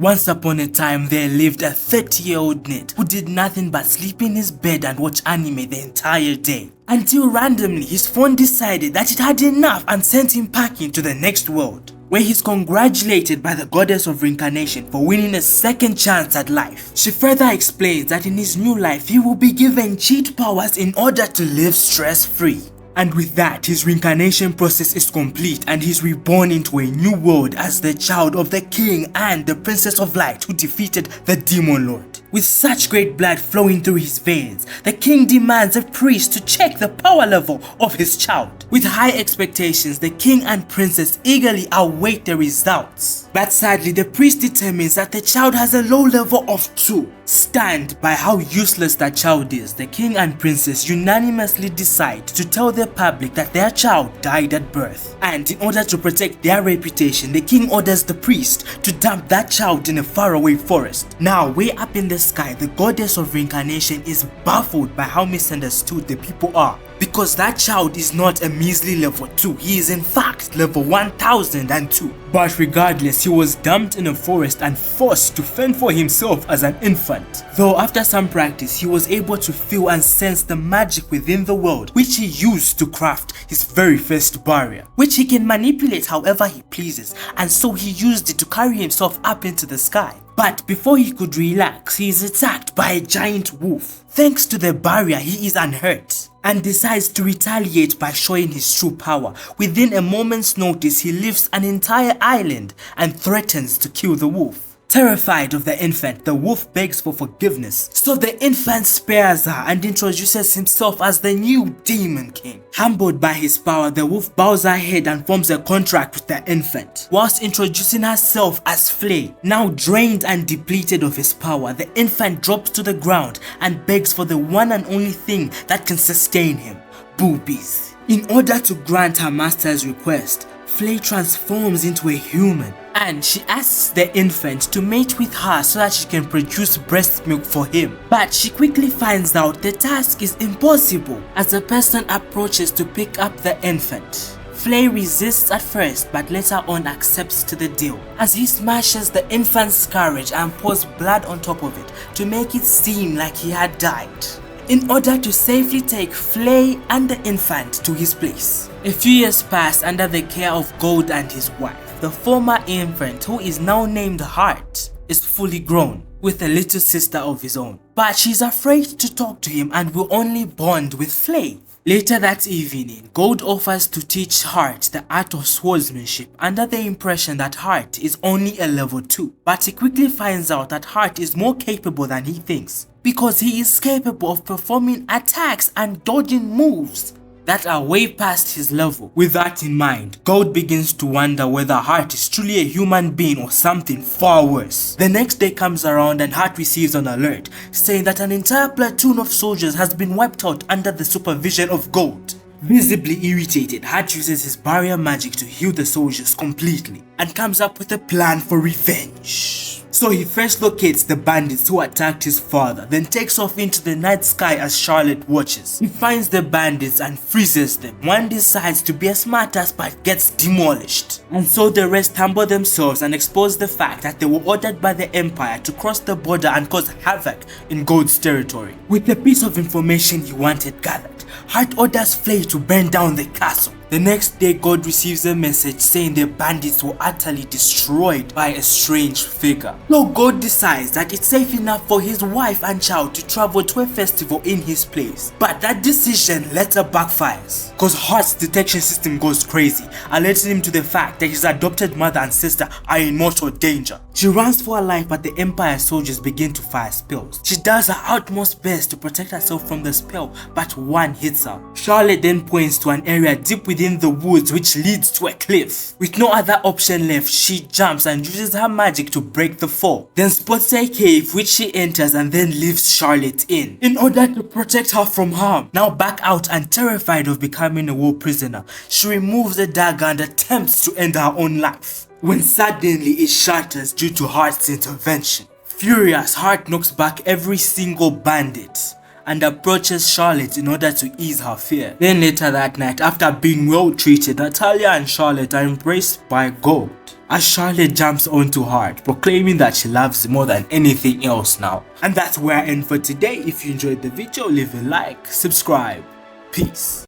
Once upon a time, there lived a 30-year-old Ned who did nothing but sleep in his bed and watch anime the entire day. Until randomly, his phone decided that it had enough and sent him packing to the next world, where he's congratulated by the goddess of reincarnation for winning a second chance at life. She further explains that in his new life, he will be given cheat powers in order to live stress-free. And with that, his reincarnation process is complete and he's reborn into a new world as the child of the king and the princess of light who defeated the demon lord. With such great blood flowing through his veins, the king demands a priest to check the power level of his child. With high expectations, the king and princess eagerly await the results. But sadly, the priest determines that the child has a low level of 2. Stunned by how useless that child is, the king and princess unanimously decide to tell the public that their child died at birth. And in order to protect their reputation, the king orders the priest to dump that child in a faraway forest. Now, way up in the sky, the goddess of reincarnation is baffled by how misunderstood the people are. Because that child is not a measly level 2, he is in fact level 1002. But regardless, he was dumped in a forest and forced to fend for himself as an infant. Though after some practice, he was able to feel and sense the magic within the world, which he used to craft his very first barrier, which he can manipulate however he pleases, and so he used it to carry himself up into the sky. But before he could relax, he is attacked by a giant wolf. Thanks to the barrier, he is unhurt and decides to retaliate by showing his true power. Within a moment's notice, he lifts an entire island and threatens to kill the wolf. Terrified of the infant, the wolf begs for forgiveness, so the infant spares her and introduces himself as the new demon king. Humbled by his power, the wolf bows her head and forms a contract with the infant, whilst introducing herself as Flay. Now drained and depleted of his power, the infant drops to the ground and begs for the one and only thing that can sustain him: boobies. In order to grant her master's request, Flay transforms into a human, and she asks the infant to mate with her so that she can produce breast milk for him. But she quickly finds out the task is impossible as the person approaches to pick up the infant. Flay resists at first but later on accepts to the deal, as he smashes the infant's carriage and pours blood on top of it to make it seem like he had died, in order to safely take Flay and the infant to his place. A few years pass under the care of Gold and his wife. The former infant, who is now named Heart, is fully grown with a little sister of his own, but she's afraid to talk to him and will only bond with Flay. Later that evening, Gold offers to teach Heart the art of swordsmanship under the impression that Heart is only a level 2, but he quickly finds out that Heart is more capable than he thinks, because he is capable of performing attacks and dodging moves that are way past his level. With that in mind, Gold begins to wonder whether Heart is truly a human being or something far worse. The next day comes around and Heart receives an alert saying that an entire platoon of soldiers has been wiped out under the supervision of Gold. Visibly irritated, Heart uses his barrier magic to heal the soldiers completely and comes up with a plan for revenge. So he first locates the bandits who attacked his father, then takes off into the night sky as Charlotte watches. He finds the bandits and freezes them. One decides to be a smartass but gets demolished. And so the rest humble themselves and expose the fact that they were ordered by the Empire to cross the border and cause havoc in Gold's territory. With the piece of information he wanted gathered, Heart orders Flay to burn down the castle. The next day, God receives a message saying the bandits were utterly destroyed by a strange figure. So God decides that it's safe enough for his wife and child to travel to a festival in his place. But that decision later backfires, cause Heart's detection system goes crazy, alerting him to the fact that his adopted mother and sister are in mortal danger. She runs for her life, but the Empire soldiers begin to fire spells. She does her utmost best to protect herself from the spell, but one hits her. Charlotte then points to an area deep within the woods which leads to a cliff. With no other option left, she jumps and uses her magic to break the fall. Then spots a cave which she enters and then leaves Charlotte in order to protect her from harm. Now back out and terrified of becoming a war prisoner, she removes the dagger and attempts to end her own life, when suddenly it shatters due to Heart's intervention. Furious, Heart knocks back every single bandit and approaches Charlotte in order to ease her fear. Then later that night, after being well treated, Natalia and Charlotte are embraced by Gold. as Charlotte jumps onto Hart, proclaiming that she loves him more than anything else now. And that's where I end for today. If you enjoyed the video, leave a like, subscribe. Peace.